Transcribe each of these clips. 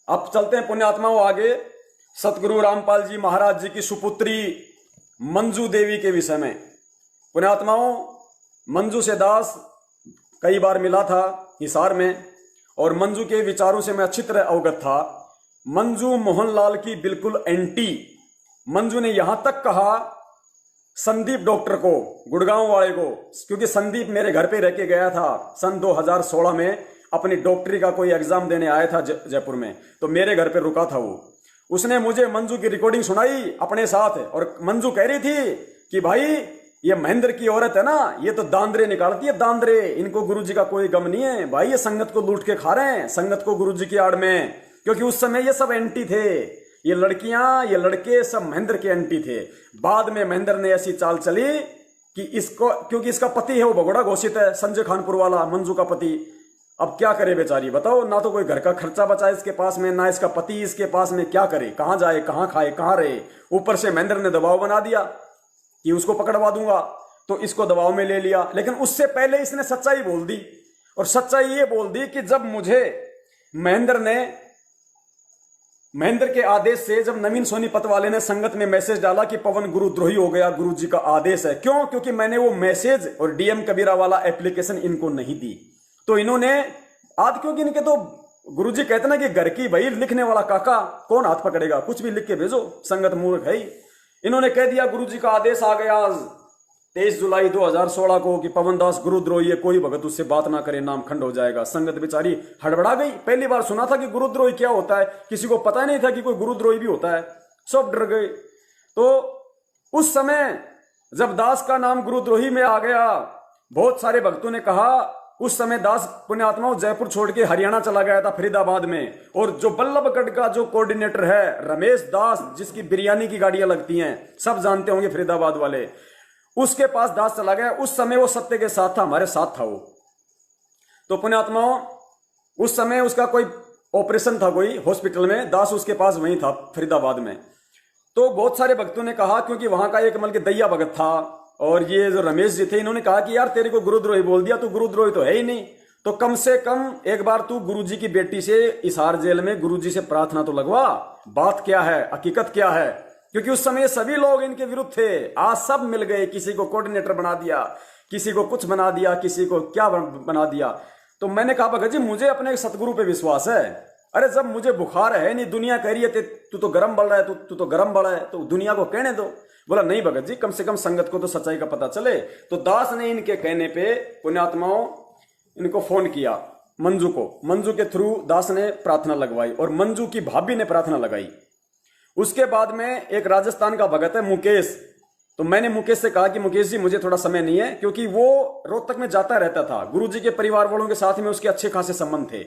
अब चलते हैं पुण्यात्माओं आगे सतगुरु रामपाल जी महाराज जी की सुपुत्री मंजू देवी के विषय में। पुण्यात्माओं, मंजू से दास कई बार मिला था हिसार में और मंजू के विचारों से मैं अच्छी तरह अवगत था। मंजू मोहनलाल की बिल्कुल एंटी। मंजू ने यहां तक कहा संदीप डॉक्टर को, गुड़गांव वाले को, क्योंकि संदीप मेरे घर पे रह के गया था सन 2016 में, अपनी डॉक्टरी का कोई एग्जाम देने आया था जयपुर में, तो मेरे घर पे रुका था वो। उसने मुझे मंजू की रिकॉर्डिंग सुनाई अपने साथ और मंजू कह रही थी कि भाई ये महेंद्र की औरत है ना, ये तो दांदरे निकालती है, दांदरे, इनको गुरुजी का कोई गम नहीं है भाई, ये संगत को लूट के खा रहे हैं, संगत को गुरुजी की आड़ में। क्योंकि उस समय ये सब एंटी थे, ये लड़कियां ये लड़के सब महेंद्र के एंटी थे। बाद में महेंद्र ने ऐसी चाल चली कि इसको, क्योंकि इसका पति है वो भगोड़ा घोषित है, संजय खानपुर वाला मंजू का पति। अब क्या करे बेचारी, बताओ, ना तो कोई घर का खर्चा बचा इसके पास में, ना इसका पति इसके पास में, क्या करे, कहां जाए, कहां खाए, कहां रहे। ऊपर से महेंद्र ने दबाव बना दिया कि उसको पकड़वा दूंगा, तो इसको दबाव में ले लिया। लेकिन उससे पहले इसने सच्चाई बोल दी, और सच्चाई ये बोल दी कि जब मुझे महेंद्र के आदेश से, जब नवीन सोनीपत वाले ने संगत में मैसेज डाला कि पवन गुरुद्रोही हो गया, गुरुजी का आदेश है, क्यों? क्योंकि मैंने वो मैसेज और डीएम कबीरा वाला एप्लीकेशन इनको नहीं दी, तो इन्होंने आज, क्योंकि इनके तो गुरुजी कहते ना कि घर की भाई लिखने वाला काका कौन हाथ पकड़ेगा, कुछ भी लिख के भेजो, संगत मूर्ख है ही। इन्होंने कह दिया गुरुजी का आदेश आ गया आज 23 जुलाई 2016 को कि पवन दास गुरुद्रोही है, कोई भगत उससे बात ना करे, नाम खंड हो जाएगा। संगत बेचारी हड़बड़ा गई, पहली बार सुना था कि गुरुद्रोही क्या होता है, किसी को पता नहीं था कि कोई गुरुद्रोही भी होता है, सब डर गए। तो उस समय जब दास का नाम गुरुद्रोही में आ गया, बहुत सारे भक्तों ने कहा, उस समय दास पुण्यात्माओं जयपुर छोड़ के हरियाणा चला गया था फरीदाबाद में, और जो बल्लभगढ़ का जो कोऑर्डिनेटर है रमेश दास, जिसकी बिरयानी की गाड़ियां लगती हैं, सब जानते होंगे फरीदाबाद वाले, उसके पास दास चला गया। उस समय वो सत्य के साथ था, हमारे साथ था वो। तो पुण्यात्माओं, उस समय उसका कोई ऑपरेशन था कोई हॉस्पिटल में, दास उसके पास वहीं था फरीदाबाद में। तो बहुत सारे भक्तों ने कहा, क्योंकि वहां का एक मतलब दैया भगत था और ये जो रमेश जी थे, इन्होंने कहा कि यार तेरे को गुरुद्रोही बोल दिया, तू गुरुद्रोही तो है ही नहीं, तो कम से कम एक बार तू गुरुजी की बेटी से हिसार जेल में गुरुजी से प्रार्थना तो लगवा, बात क्या है, हकीकत क्या है। क्योंकि उस समय सभी लोग इनके विरुद्ध थे, आज सब मिल गए, किसी को कोऑर्डिनेटर बना दिया, किसी को कुछ बना दिया, किसी को क्या बना दिया। तो मैंने कहा भगत जी मुझे अपने सतगुरु पे विश्वास है, अरे जब मुझे बुखार है नहीं, दुनिया कह रही है तू तो गर्म बढ़ रहा है, तू तो गर्म बढ़ा है, तो दुनिया को कहने दो। बोला नहीं भगत जी, कम से कम संगत को तो सच्चाई का पता चले। तो दास ने इनके कहने पे पुण्यात्माओं इनको फोन किया, मंजू को, मंजू के थ्रू दास ने प्रार्थना लगवाई और मंजू की भाभी ने प्रार्थना लगाई। उसके बाद में एक राजस्थान का भगत है मुकेश, तो मैंने मुकेश से कहा कि मुकेश जी मुझे थोड़ा समय नहीं है, क्योंकि वो रोहतक में जाता रहता था, गुरुजी के परिवार वालों के साथ में उसके अच्छे खासे संबंध थे।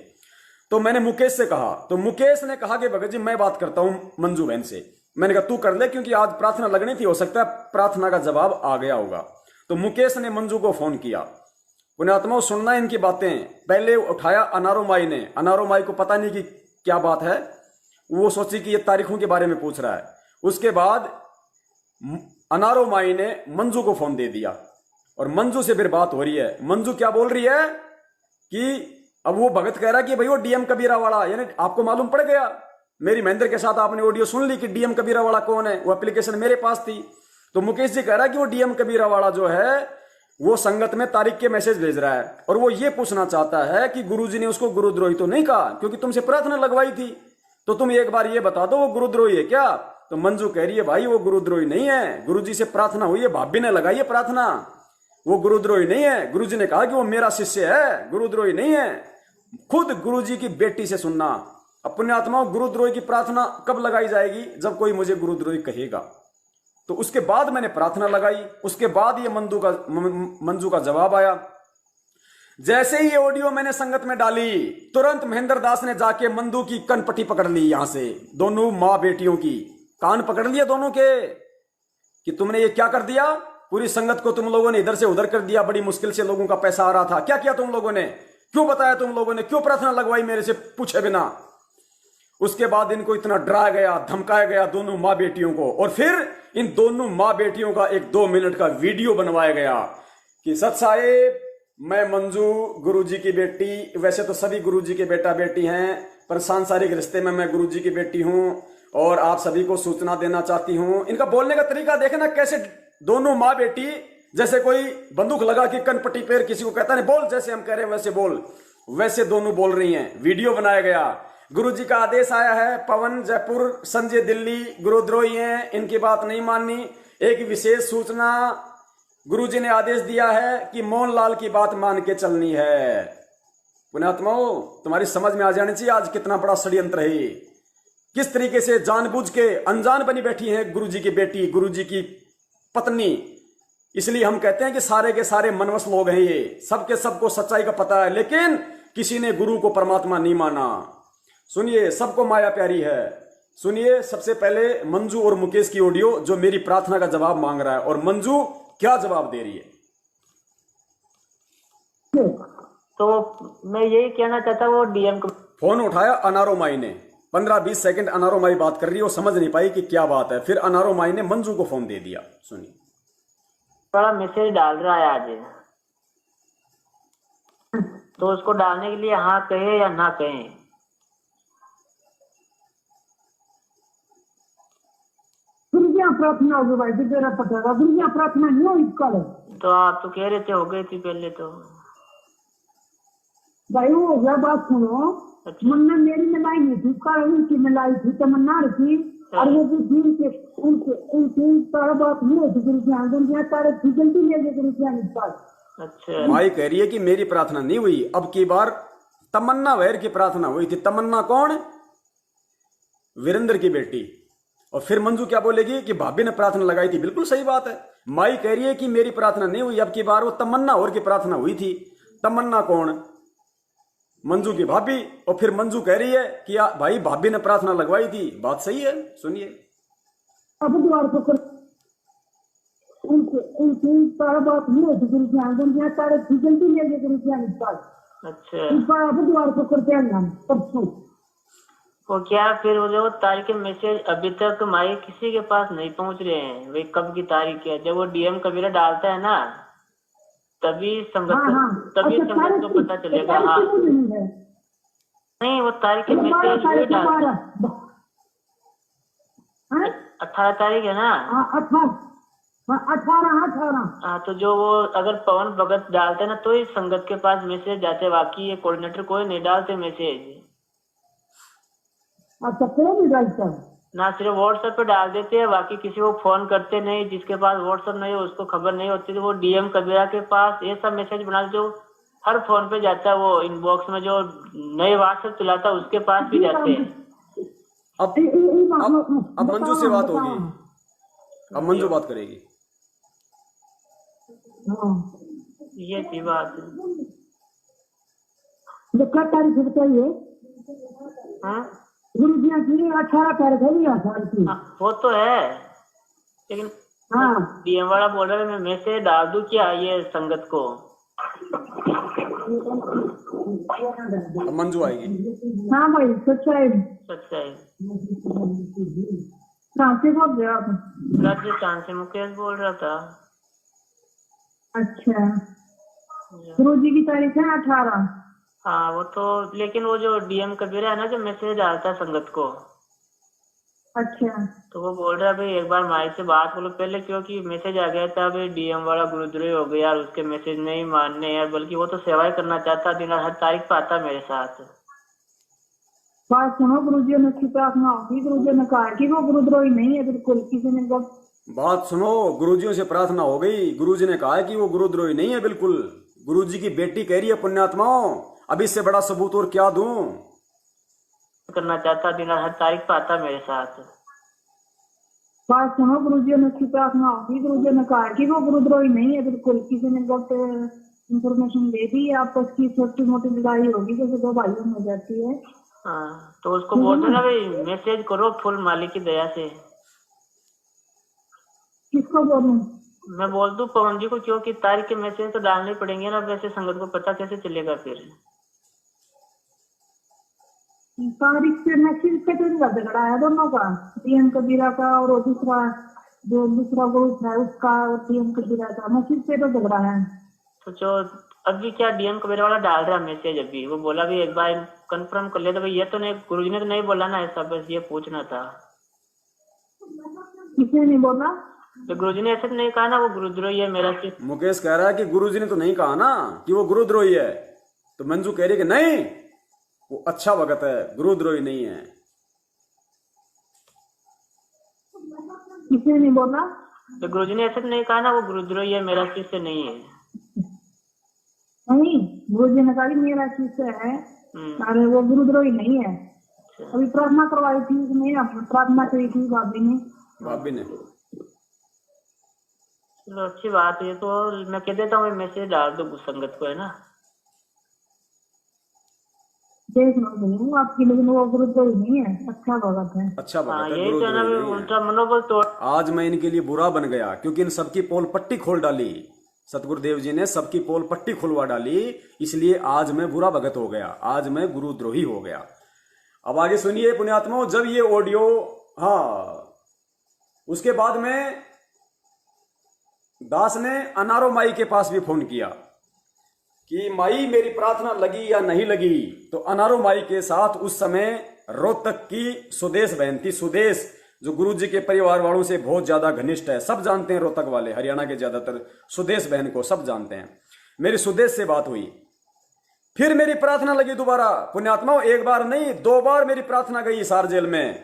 तो मैंने मुकेश से कहा, तो मुकेश ने कहा कि भगत जी मैं बात करता हूं मंजू बहन से। मैंने कहा तू कर ले, क्योंकि आज प्रार्थना लगनी थी, हो सकता है प्रार्थना का जवाब आ गया होगा। तो मुकेश ने मंजू को फोन किया। पुण्यात्माओं सुनना इनकी बातें। पहले उठाया अनारो माई ने, अनारो माई को पता नहीं कि क्या बात है, वो सोची कि ये तारीखों के बारे में पूछ रहा है। उसके बाद अनारो माई ने मंजू को फोन दे दिया और मंजू से फिर बात हो रही है। मंजू क्या बोल रही है कि अब वो भगत कह रहा है कि भाई वो डीएम कबीरा वाला, यानी आपको मालूम पड़ गया, मेरी महेंद्र के साथ आपने ऑडियो सुन ली कि डीएम कबीरा वाला कौन है, वो एप्लीकेशन मेरे पास थी। तो मुकेश जी कह रहा है कि वो डीएम कबीरा वाला जो है वो संगत में तारीख के मैसेज भेज रहा है और वो ये पूछना चाहता है कि गुरुजी ने उसको गुरुद्रोही तो नहीं कहा, क्योंकि तुमसे प्रार्थना लगवाई थी, तो तुम एक बार ये बता दो वो गुरुद्रोही है क्या। तो मंजू कह रही है भाई वो गुरुद्रोही नहीं है, गुरुजी से प्रार्थना हुई है, भाभी ने लगाई है प्रार्थना, वो गुरुद्रोही नहीं है। गुरुजी ने कहा कि वो मेरा शिष्य है, गुरुद्रोही नहीं है। खुद गुरुजी की बेटी से सुनना। अब पुण्यात्माओं गुरुद्रोही की प्रार्थना कब लगाई जाएगी, जब कोई मुझे गुरुद्रोही कहेगा। तो उसके बाद मैंने प्रार्थना लगाई, उसके बाद ये मंजू का जवाब आया। जैसे ही ये ऑडियो मैंने संगत में डाली, तुरंत महेंद्र दास ने जाके मंदू की कनपट्टी पकड़ ली, यहां से दोनों मां बेटियों की कान पकड़ लिए दोनों के, कि तुमने ये क्या कर दिया, पूरी संगत को तुम लोगों ने इधर से उधर कर दिया, बड़ी मुश्किल से लोगों का पैसा आ रहा था, क्या किया तुम लोगों ने, क्यों बताया तुम लोगों ने, क्यों प्रार्थना लगवाई मेरे से पूछे बिना। उसके बाद इनको इतना डराया गया, धमकाया गया दोनों मां बेटियों को, और फिर इन दोनों मां बेटियों का एक 2 मिनट का वीडियो बनवाया गया कि सत साहेब मैं मंजू गुरुजी की बेटी, वैसे तो सभी गुरुजी के बेटा बेटी हैं, पर सांसारिक रिश्ते में मैं गुरुजी की बेटी हूं और आप सभी को सूचना देना चाहती हूं। इनका बोलने का तरीका देखे ना, कैसे दोनों माँ बेटी जैसे कोई बंदूक लगा के कनपट्टी पैर किसी को कहता नहीं बोल, जैसे हम कह रहे हैं वैसे बोल, वैसे दोनों बोल रही हैं। वीडियो बनाया गया, गुरुजी का आदेश आया है, पवन जयपुर, संजय दिल्ली गुरुद्रोही हैं, इनकी बात नहीं माननी। एक विशेष सूचना, गुरुजी ने आदेश दिया है कि मोहनलाल की बात मान के चलनी है। पुण्यात्माओं, तुम्हारी समझ में आ जानी चाहिए आज कितना बड़ा षड्यंत्र है, किस तरीके से जानबूझ के अनजान बनी बैठी है गुरुजी की बेटी, गुरुजी की पत्नी। इसलिए हम कहते हैं कि सारे के सारे मनवस लोग हैं ये, सबके सबको सच्चाई का पता है, लेकिन किसी ने गुरु को परमात्मा नहीं माना। सुनिए, सबको माया प्यारी है। सुनिए सबसे पहले मंजू और मुकेश की ऑडियो, जो मेरी प्रार्थना का जवाब मांग रहा है, और मंजू क्या जवाब दे रही है। तो मैं यही कहना चाहता, वो डीएम को फोन उठाया अनारो माई ने, 15-20 सेकंड अनारो माई बात कर रही है, वो समझ नहीं पाई कि क्या बात है। फिर अनारो माई ने मंजू को फोन दे दिया। सुनिए, बड़ा मैसेज डाल रहा है आज, तो उसको डालने के लिए हाँ कहे या ना कहे। गुरुजिया प्रार्थना होगी भाई, तेरा पता है गुरुजिया प्रार्थना नहीं हुई कल। तो आप तो कह रहे थे हो गई थी पहले तो भाई वो हो गया, बात सुनो। अच्छा। मन में मेरी मिलाई नहीं थी, कल उनकी मिलाई थी, तमन्ना रखी, और वो भी दिन के उनकी सारा बात नहीं होती। गुरुजिया तारे जल्दी ले गए गुरुजिया के पास। अच्छा। माई कह रही है कि मेरी प्रार्थना नहीं हुई, अब की बार तमन्ना वैर की प्रार्थना हुई थी। तमन्ना कौन? वीरेंद्र की बेटी। और फिर मंजू क्या बोलेगी कि भाभी ने प्रार्थना लगाई थी। बिल्कुल सही बात है। माई कह रही है कि मेरी प्रार्थना नहीं हुई, अब की बार वो तमन्ना और की प्रार्थना हुई थी। तमन्ना कौन? मंजू की भाभी। और फिर मंजू कह रही है कि भाई भाभी ने प्रार्थना लगवाई थी। बात सही है, सुनिए। अब द्वार को उनकी सारा बात नहीं होती। गुरुजिया तारे जल्दी ले गए गुरुजिया के पास। अच्छा। अब द्वार को करते हैं परसों। वो क्या फिर वो जो तारीख के मैसेज अभी तक हमारे किसी के पास नहीं पहुंच रहे हैं, वे कब की तारीख है। जब वो डीएम कबीरा डालता है ना, तभी संगत तभी संगत को पता चलेगा। हाँ नहीं, वो तारीख के मैसेज वही डालता है। 18 तारीख है ना। 18। हाँ, तो जो वो अगर पवन भगत डालते हैं ना, तो ही संगत के पास मैसेज जाते। बाकी ये कोऑर्डिनेटर कोई नहीं डालते मैसेज। अच्छा, कौन नहीं डालता? ना सिर्फ व्हाट्सएप पे डाल देते हैं, बाकी किसी को फोन करते नहीं। जिसके पास व्हाट्सएप नहीं है उसको खबर नहीं होती। तो वो डीएम कबीरा के पास ये सब मैसेज बना जो हर फोन पे जाता है, वो इनबॉक्स में जो नए व्हाट्सएप चलाता है उसके पास भी जाते हैं। अब मंजू से बात होगी, अब मंजू बात करेगी। ये थी बात। क्या तारीख बताइए? हाँ, गुरुजिया की 18 तारीख है। वो तो है, लेकिन हाँ, डीएम वाला बोल रहा है मैं मैसेज डाल दूं क्या ये संगत को। अब मंजू आएगी। हाँ भाई, सच्चाई सच्चाई। कहाँ से बोल रहे आप? राजस्थान से मुकेश बोल रहा था। अच्छा, गुरुजी की तारीख है 18। हाँ वो तो, लेकिन वो जो डीएम कबीरा है ना, जो मैसेज डालता है संगत को। अच्छा, तो वो बोल रहा है भाई एक बार माई से बात बोलो पहले, क्योंकि मैसेज आ गया था भाई डीएम वाला गुरुद्रोही हो गया यार, उसके मैसेज नहीं मानने यार। बल्कि वो तो सेवा ही करना चाहता, दिन हर तारीख पे आता मेरे साथ। बात सुनो, गुरुजी ने की प्रार्थना होगी। गुरुजी ने कहा कि वो गुरुद्रोही नहीं है बिल्कुल। किसी ने बात सुनो, गुरुजियों से प्रार्थना हो गई। गुरुजी ने कहा कि वो गुरुद्रोही नहीं है बिल्कुल। गुरुजी की बेटी कह रही है पुण्यात्माओं, अब इससे बड़ा सबूत और क्या दूं। करना चाहता, दिन हर तारीख पे आता मेरे साथ। बात सुनो, गुरुजी ने की प्रार्थना होगी। गुरुजी ने कहा कि वो गुरुद्रोही नहीं है बिल्कुल। किसी ने गलत इंफॉर्मेशन दे दी, आपस की छोटी मोटी लड़ाई होगी जैसे दो भाइयों में हो जाती है। हाँ, तो उसको बोल देना भाई मैसेज करो फुल मालिक की दया से। किसको बोलूं? मैं बोल दूं पवन जी को, क्योंकि तारीख के मैसेज तो डालने पड़ेंगे ना, वैसे संगत को पता कैसे चलेगा फिर। तारीख से मैसेज पे तो झगड़ा है दोनों का, डीएम कबीरा का और दूसरा जो दूसरा ग्रुप है उसका, और डीएम कबीरा का मैसेज पे तो झगड़ा है। तो जो अभी क्या डीएम कबीरा वाला डाल रहा मैसेज, अभी वो बोला भी एक बार कंफर्म कर ले, तो भाई ये तो नहीं, गुरुजी ने तो नहीं बोला ना ऐसा, बस ये पूछना था। किसने नहीं बोला? तो गुरुजी ने ऐसे तो नहीं कहा ना वो गुरुद्रोही है मेरा सिर्फ। मुकेश कह रहा है कि गुरुजी ने तो नहीं कहा ना कि वो गुरुद्रोही है, तो मंजू कह रही है कि नहीं वो अच्छा भगत है, गुरुद्रोही नहीं है। किसने नहीं बोला? तो गुरुजी ने ऐसे तो नहीं कहा ना वो गुरुद्रोही है मेरा शिष्य नहीं है। नहीं, गुरुजी ने कहा कि मेरा शिष्य है, अरे वो गुरुद्रोही नहीं है। अभी प्रार्थना करवाई थी उसने, प्रार्थना करी थी भाभी ने। चलो अच्छी बात है, तो मैं कह देता हूँ मैसेज डाल दो संगत को, है ना। देख लो आपकी, लेकिन वो गुरुद्रोही नहीं है, अच्छा भगत है। अच्छा भगत है, यही तो ना, गुरुद्रोही नहीं है। उनका मनोबल तोड़। आज मैं इनके लिए बुरा बन गया क्योंकि इन सबकी पोल पट्टी खोल डाली, सतगुरुदेव जी ने सबकी पोल पट्टी खुलवा डाली, इसलिए आज मैं बुरा भगत हो गया, आज मैं गुरुद्रोही हो गया। अब आगे सुनिए पुण्यात्माओं, जब ये ऑडियो, हाँ, उसके बाद में दास ने अनारो माई के पास भी फोन किया कि माई मेरी प्रार्थना लगी या नहीं लगी। तो अनारो माई के साथ उस समय रोहतक की सुदेश बहन थी, सुदेश जो गुरुजी के परिवार वालों से बहुत ज्यादा घनिष्ठ है, सब जानते हैं रोहतक वाले, हरियाणा के ज्यादातर सुदेश बहन को सब जानते हैं। मेरी सुदेश से बात हुई, फिर मेरी प्रार्थना लगी दोबारा। पुण्यात्माओं, एक बार नहीं 2 बार मेरी प्रार्थना गई हिसार जेल में।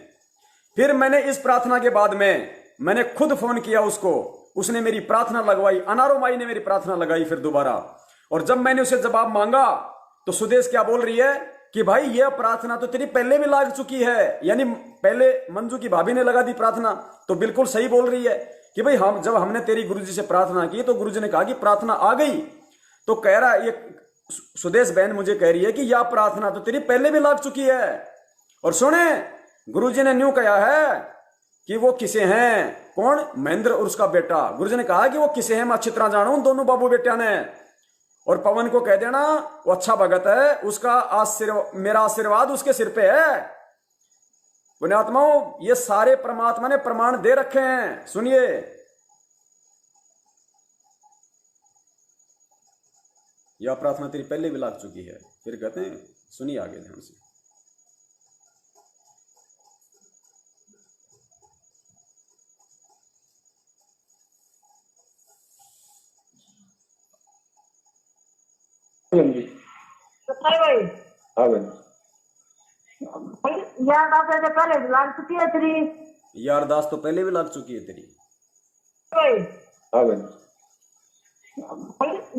फिर मैंने इस प्रार्थना के बाद में मैंने खुद फोन किया उसको, उसने मेरी प्रार्थना लगवाई, अनारो माई ने मेरी प्रार्थना लगाई फिर दोबारा। और जब मैंने उसे जवाब मांगा तो सुदेश क्या बोल रही है कि भाई यह प्रार्थना तो तेरी पहले भी लग चुकी है, यानी पहले मंजू की भाभी ने लगा दी प्रार्थना। तो बिल्कुल सही बोल रही है कि भाई हम जब हमने तेरी गुरुजी से प्रार्थना की तो गुरुजी ने कहा कि प्रार्थना आ गई। तो कह रहा ये सुदेश बहन मुझे कह रही है कि यह प्रार्थना तो तेरी पहले भी लग चुकी है। और सुने, गुरुजी ने न्यू कहा है कि वो किसे हैं, कौन, महेंद्र और उसका बेटा। गुरुजी ने कहा कि वो किसे हैं मैं अच्छी तरह जानू, दोनों बाबू बेटिया ने। और पवन को कह देना वो अच्छा भगत है, उसका मेरा आशीर्वाद उसके सिर पे है। पुण्यात्माओं, ये सारे परमात्मा ने प्रमाण दे रखे हैं, सुनिए। यह प्रार्थना तेरी पहले भी लग चुकी है। फिर कहते हैं, सुनिए आगे ध्यान से। भाई यार बात है, पहले लग चुकी है तेरी। यार दास तो पहले भी लग चुकी है तेरी।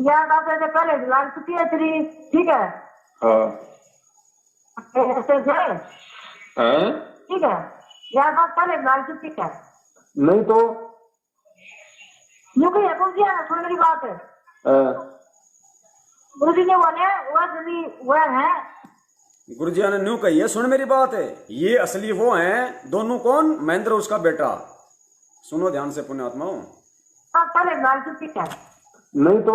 यार बात है, पहले लग चुकी है तेरी, ठीक है। ठीक है, यार बात पहले लग चुकी है। नहीं तो यूं कहीं कौन सी है, सुन मेरी बात है। गुरुजी ने बोले वो है। गुरुजी ने न्यू कही है, सुन मेरी बात है, ये असली वो हैं दोनों। कौन? महेंद्र और उसका बेटा। सुनो ध्यान से पुण्यात्माओं। पहले लग चुकी है। नहीं तो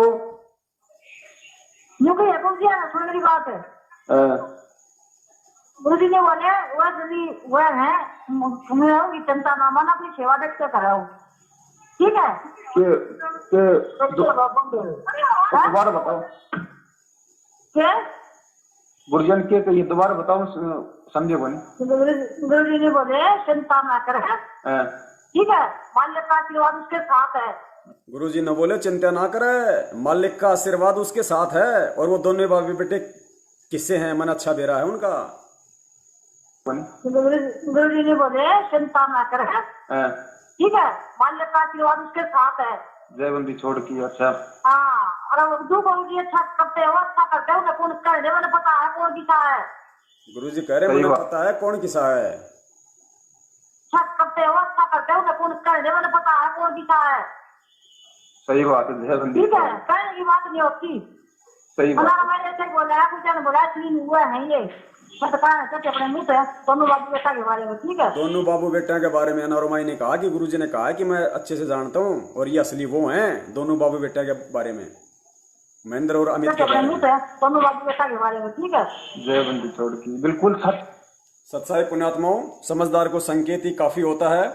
यूं कहीं कौन सी है, सुन मेरी बात है। गुरुजी ने बोले वो है, तुम्हें चिंता ना माना, अपनी सेवा देख के कराओ, ठीक है। दोबारा बताओ क्या गुरुजन के कहिए, दोबारा बताओ, समझे बने। गुरुजी ने बोले चिंता ना करे, ठीक है, मालिक का आशीर्वाद उसके साथ है। गुरुजी ने बोले चिंता ना करे, मालिक का आशीर्वाद उसके साथ है। और वो दोनों बाबू बेटे किससे हैं, मन अच्छा दे रहा है उनका। गुरुजी ने बोले चिंता ना करे, ठीक है, मालिक का आशीर्वाद उसके साथ है। जयबंदी छोड़ की। अच्छा हाँ, और जो गुरुजी अच्छा करते हो, अच्छा करते हो, कौन करे मैंने पता है कौन किसा है। गुरुजी कह रहे मुझे पता है कौन किसा है। अच्छा करते हो, अच्छा करते हो, कौन करे मैंने पता है कौन किसा है। सही बात है जयबंदी, ठीक है, कहने की बात नहीं होती। सही बात है। मैंने ऐसे बोला, कुछ ने बोला हुआ है ये, मैं तो कहा अपने मुंह से दोनों बाबू बेटा के बारे में, ठीक है। दोनों बाबू बेटा के बारे में अनारोमाई ने कहा कि गुरुजी ने कहा कि मैं अच्छे से जानता हूँ, और ये असली वो हैं दोनों बाबू बेटा के बारे में, महेंद्र और अमित के बारे में। दोनों बाबू बेटा के बारे में, ठीक है। जयबंदी छोड़ की, बिल्कुल सच। सत्साई पुण्यात्माओं, समझदार को संकेत ही काफी होता है।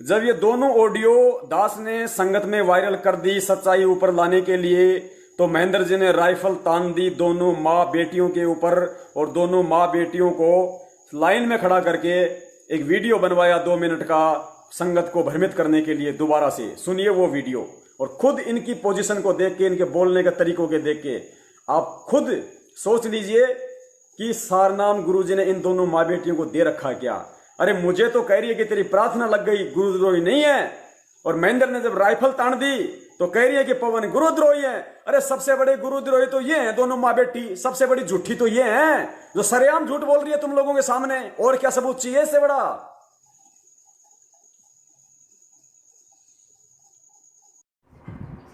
जब ये दोनों ऑडियो दास ने संगत में वायरल कर दी सच्चाई ऊपर लाने के लिए, तो महेंद्र जी ने राइफल तान दी दोनों माँ बेटियों के ऊपर और दोनों माँ बेटियों को लाइन में खड़ा करके एक वीडियो बनवाया 2 मिनट का संगत को भ्रमित करने के लिए। दोबारा से सुनिए वो वीडियो और खुद इनकी पोजीशन को देख के, इनके बोलने के तरीकों के देख के आप खुद सोच लीजिए कि सारनाम गुरुजी ने इन दोनों माँ बेटियों को दे रखा क्या। अरे मुझे तो कह रही है कि तेरी प्रार्थना लग गई, गुरुद्रोही नहीं है। और महेंद्र ने जब राइफल तान दी तो कह रही है कि पवन गुरुद्रोही है। अरे सबसे बड़े गुरुद्रोही तो ये हैं दोनों माँ बेटी, सबसे बड़ी झूठी तो ये हैं जो सरेआम झूठ बोल रही है तुम लोगों के सामने। और क्या सबूत चाहिए इससे बड़ा?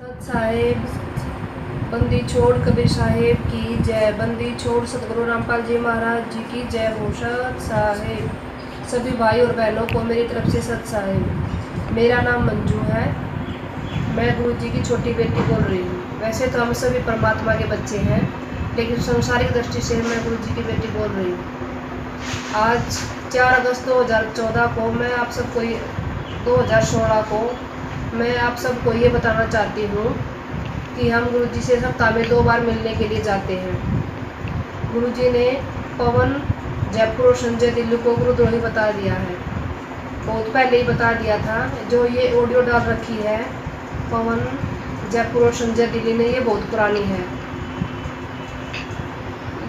सत साहेब, बंदी छोड़ कबीर साहेब की जय। बंदी छोड़ सतगुरु रामपाल जी महाराज जी की जय हो। सत साहेब, सभी भाई और बहनों को मेरी तरफ से सत साहेब। मेरा नाम मंजू है, मैं गुरु जी की छोटी बेटी बोल रही हूँ। वैसे तो हम सभी परमात्मा के बच्चे हैं, लेकिन संसारिक दृष्टि से मैं गुरु जी की बेटी बोल रही हूँ। आज 4 अगस्त 2014 को मैं आप सबको 2016 को मैं आप सबको ये बताना चाहती हूँ कि हम गुरु जी से सप्ताह में 2 बार मिलने के लिए जाते हैं। गुरु जी ने पवन जयपुर और संजय दिल्ली को गुरुद्रोही बता दिया है, बहुत पहले ही बता दिया था। जो ये ऑडियो डाल रखी है पवन जयपुर और संजय दिल्ली ने, ये बहुत पुरानी है।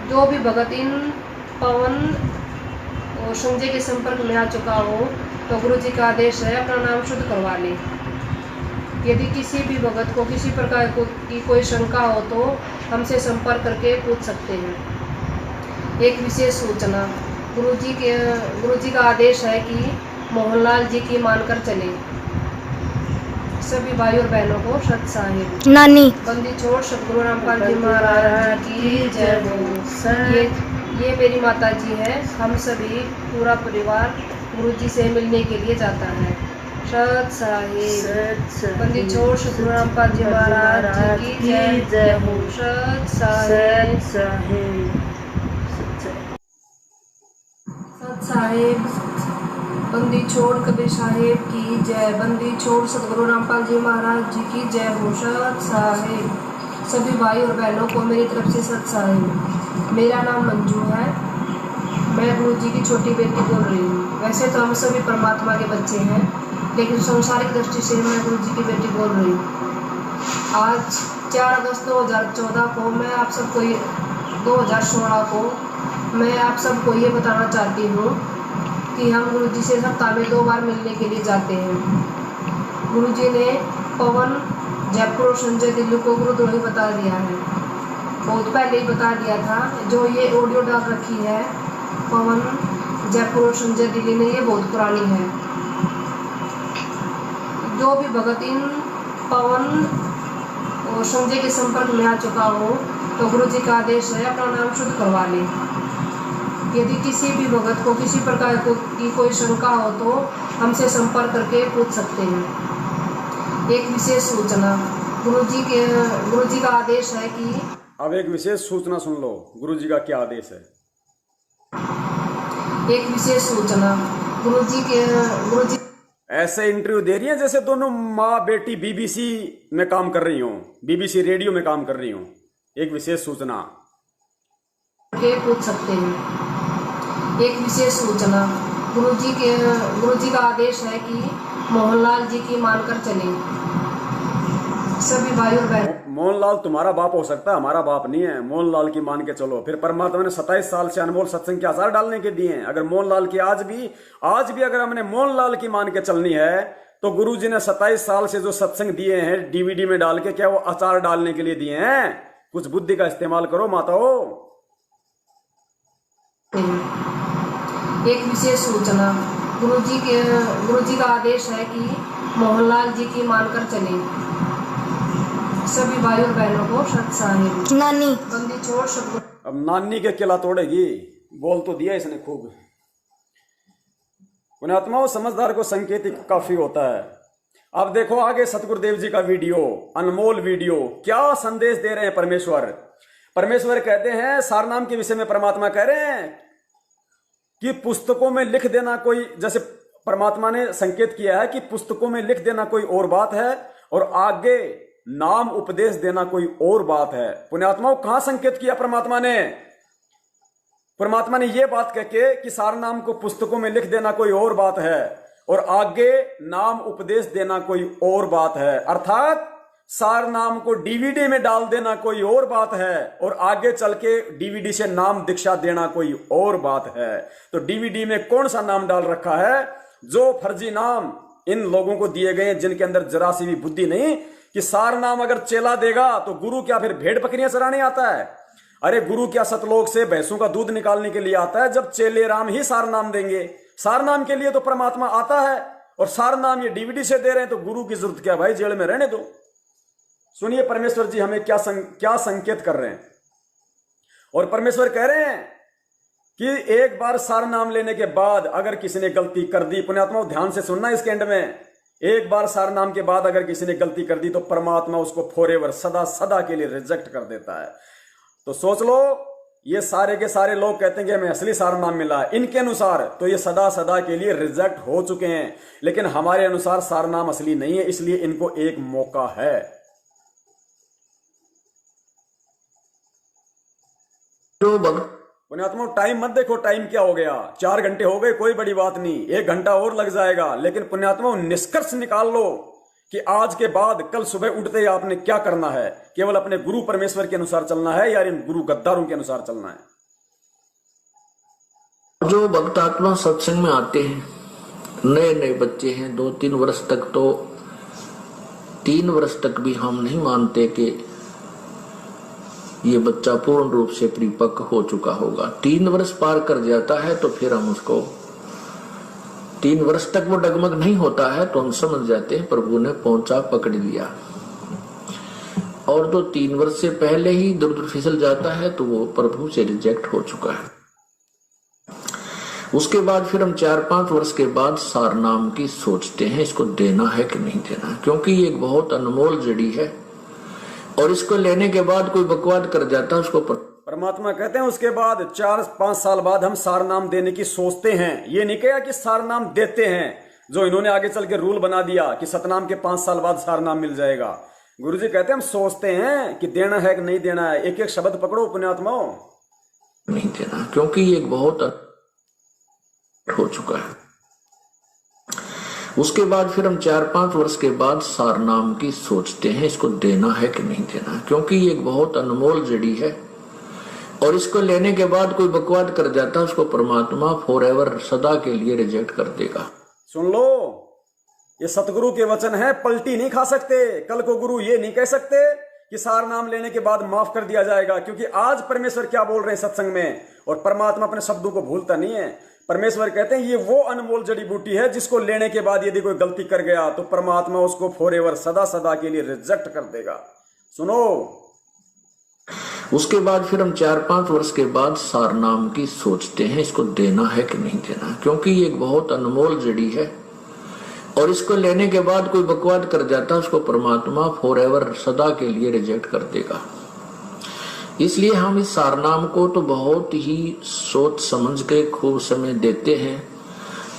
जो भी भगत इन पवन और संजय के संपर्क में आ चुका हो तो गुरु जी का आदेश है अपना नाम शुद्ध करवा ले। यदि किसी भी भगत को किसी प्रकार की कोई शंका हो तो हमसे संपर्क करके पूछ सकते हैं। एक विशेष सूचना, गुरु जी का आदेश है कि मोहनलाल जी की मानकर चले। सभी भाई और बहनों को सत साहिब। नानी बंदी छोड़ सतगुरु रामपाल जी महाराज की जय हो। ये मेरी माता जी है। हम सभी पूरा परिवार गुरु जी से मिलने के लिए जाता है। सत साहिब। बंदी छोड़ सतगुरु रामपाल जी महाराज जी की जय हो। सत साहिब। सत साहिब, बंदी छोड़ कबीर साहेब की जय। बंदी छोड़ सतगुरु रामपाल जी महाराज जी की जय हो। सत साहिब। सभी भाई और बहनों को मेरी तरफ से सत साहिब। मेरा नाम मंजू है, मैं गुरु जी की छोटी बेटी बोल रही हूँ। वैसे तो हम सभी परमात्मा के बच्चे हैं, लेकिन संसारिक दृष्टि से मैं गुरु जी की बेटी बोल रही हूँ। आज 4 अगस्त 2014 को मैं आप सबको 2016 को मैं आप सबको ये बताना चाहती हूँ कि हम गुरु जी से सप्ताह में 2 बार मिलने के लिए जाते हैं। गुरु जी ने पवन जयपुर और संजय दिल्ली को गुरुद्रोही बता दिया है, बहुत पहले ही बता दिया था। जो ये ऑडियो डाल रखी है पवन जयपुर और संजय दिल्ली ने, ये बहुत पुरानी है। जो भी भगत इन पवन और संजय के संपर्क में आ चुका हो तो गुरु जी का आदेश है अपना नाम शुद्ध करवा ले। यदि किसी भी भगत को किसी प्रकार की कोई शंका हो तो हमसे संपर्क करके पूछ सकते हैं। एक विशेष सूचना, गुरु जी का आदेश है कि अब एक विशेष सूचना सुन लो, गुरु जी का क्या आदेश है। एक विशेष सूचना, गुरु जी ऐसे इंटरव्यू दे रही हैं जैसे दोनों माँ बेटी बीबीसी में काम कर रही हूँ, बीबीसी रेडियो में काम कर रही हूँ। एक विशेष सूचना के पूछ सकते हैं। एक विशेष सूचना, गुरु जी का आदेश है कि मोहनलाल जी की मानकर चले। सभी भाई और बहन। मोहनलाल तुम्हारा बाप हो सकता है, हमारा बाप नहीं है। मोहनलाल की मान के चलो। फिर परमात्मा ने 27 साल से अनमोल सत्संग के आसार डालने के दिए हैं। अगर मोहनलाल की आज भी अगर हमने मोहनलाल की मान के चलनी है तो गुरु जी ने 27 साल से जो सत्संग दिए हैं डीवीडी में डाल के, क्या वो अचार डालने के लिए दिए हैं? कुछ बुद्धि का इस्तेमाल करो माताओं। एक विशेष सूचना, गुरु जी का आदेश है कि मोहनलाल जी की मानकर चले। सभी भाई और बहनों को सत साहिब। नानी बंदी छोड़ सतगुरु। अब नानी के किला तोड़ेगी, बोल तो दिया इसने खूब। पुण्यात्माओं, समझदार को संकेत काफी होता है। अब देखो आगे सतगुरुदेव जी का वीडियो, अनमोल वीडियो, क्या संदेश दे रहे हैं परमेश्वर कहते हैं सारनाम के विषय में परमात्मा कह रहे हैं कि पुस्तकों में लिख देना कोई, जैसे परमात्मा ने संकेत किया है कि पुस्तकों में लिख देना कोई और बात है और आगे नाम उपदेश देना कोई और बात है। पुण्यात्माओं, कहां संकेत किया परमात्मा ने? परमात्मा ने यह बात कह के कि सार नाम को पुस्तकों में लिख देना कोई और बात है और आगे नाम उपदेश देना कोई और बात है। अर्थात सार नाम को डीवीडी में डाल देना कोई और बात है और आगे चल के डीवीडी से नाम दीक्षा देना कोई और बात है। तो डीवीडी में कौन सा नाम डाल रखा है? जो फर्जी नाम इन लोगों को दिए गए जिनके अंदर जरा सी भी बुद्धि नहीं कि सार नाम अगर चेला देगा तो गुरु क्या फिर भेड़ बकरियां चराने आता है? अरे गुरु क्या सतलोक से भैंसों का दूध निकालने के लिए आता है? जब चेले राम ही सार नाम देंगे। सार नाम के लिए तो परमात्मा आता है और सार नाम ये डीवीडी से दे रहे हैं, तो गुरु की जरूरत क्या भाई? जेल में रहने दो। सुनिए परमेश्वर जी हमें क्या संकेत कर रहे हैं। और परमेश्वर कह रहे हैं कि एक बार सार नाम लेने के बाद अगर किसी ने गलती कर दी, पुण्यात्मा ध्यान से सुनना इसके एंड में, एक बार सार नाम के बाद अगर किसी ने गलती कर दी तो परमात्मा उसको फॉरएवर सदा सदा के लिए रिजेक्ट कर देता है। तो सोच लो, ये सारे के सारे लोग कहते हैं कि हमें असली सार नाम मिला है, इनके अनुसार तो ये सदा सदा के लिए रिजेक्ट हो चुके हैं, लेकिन हमारे अनुसार सार नाम असली नहीं है, इसलिए इनको एक मौका है। जो भक्त पुण्यात्मा टाइम मत देखो, टाइम क्या हो गया, 4 घंटे हो गए, कोई बड़ी बात नहीं, 1 घंटा और लग जाएगा, लेकिन पुण्यात्मा निष्कर्ष निकाल लो कि आज के बाद कल सुबह उठते ही आपने क्या करना है। केवल अपने गुरु परमेश्वर के अनुसार चलना है या इन गुरु गद्दारों के अनुसार चलना है? जो भक्त आत्मा सत्संग में आते हैं, नए नए बच्चे हैं, 2-3 वर्ष तक, तो 3 वर्ष तक भी हम नहीं मानते कि ये बच्चा पूर्ण रूप से परिपक्व हो चुका होगा। 3 वर्ष पार कर जाता है तो फिर हम उसको, 3 वर्ष तक वो डगमग नहीं होता है तो हम समझ जाते हैं प्रभु ने पहुंचा पकड़ लिया। और तो 3 वर्ष से पहले ही दूर दूर फिसल जाता है तो वो प्रभु से रिजेक्ट हो चुका है। उसके बाद फिर हम 4-5 वर्ष के बाद सार नाम की सोचते हैं, इसको देना है कि नहीं देना, क्योंकि ये एक बहुत अनमोल जड़ी है और इसको लेने के बाद कोई बकवाद कर जाता है उसको परमात्मा कहते हैं उसके बाद 4-5 साल बाद हम सार नाम देने की सोचते हैं। ये नहीं कहा कि सार नाम देते हैं, जो इन्होंने आगे चल के रूल बना दिया कि सतनाम के 5 साल बाद सार नाम मिल जाएगा। गुरुजी कहते हैं हम सोचते हैं कि देना है कि नहीं देना है। एक एक शब्द पकड़ो पुण्यात्माओं, नहीं देना, क्योंकि ये बहुत हो चुका है। उसके बाद फिर हम 4-5 वर्ष के बाद सार नाम की सोचते हैं, इसको देना है कि नहीं देना, क्योंकि ये एक बहुत अनमोल जड़ी है और इसको लेने के बाद कोई बकवाद कर जाता है उसको परमात्मा फॉरएवर सदा के लिए रिजेक्ट कर देगा। सुन लो, ये सतगुरु के वचन है, पलटी नहीं खा सकते। कल को गुरु ये नहीं कह सकते कि सार नाम लेने के बाद माफ कर दिया जाएगा, क्योंकि आज परमेश्वर क्या बोल रहे हैं सत्संग में, और परमात्मा अपने शब्दों को भूलता नहीं है। परमेश्वर कहते हैं ये वो अनमोल जड़ी बूटी है जिसको लेने के बाद यदि कोई गलती कर गया तो परमात्मा उसको फॉरएवर सदा सदा के लिए रिजेक्ट कर देगा। सुनो, उसके बाद फिर हम 4-5 वर्ष के बाद सार नाम की सोचते हैं, इसको देना है कि नहीं देना, क्योंकि ये एक बहुत अनमोल जड़ी है और इसको लेने के बाद कोई बकवाद कर जाता है उसको परमात्मा फॉरएवर सदा के लिए रिजेक्ट कर देगा। इसलिए हम इस सार नाम को तो बहुत ही सोच समझ के खूब समय देते हैं,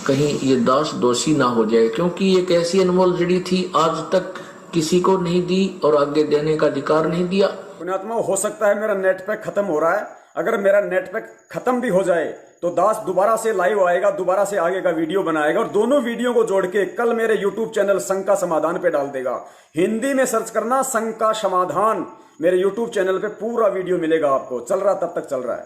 कहीं ये दास दोषी ना हो जाए, क्योंकि ये एक ऐसी अनमोल जड़ी थी, आज तक किसी को नहीं दी और आगे देने का अधिकार नहीं दिया। पुण्यात्मा हो सकता है मेरा नेट पैक खत्म हो रहा है, अगर मेरा नेट पैक खत्म भी हो जाए तो दास दोबारा से लाइव आएगा, दोबारा से आगे का वीडियो बनाएगा और दोनों वीडियो को जोड़ के कल मेरे यूट्यूब चैनल संघ का समाधान पे डाल देगा। हिंदी में सर्च करना संघ का समाधान, मेरे यूट्यूब चैनल पे पूरा वीडियो मिलेगा आपको। चल रहा तब तक चल रहा है।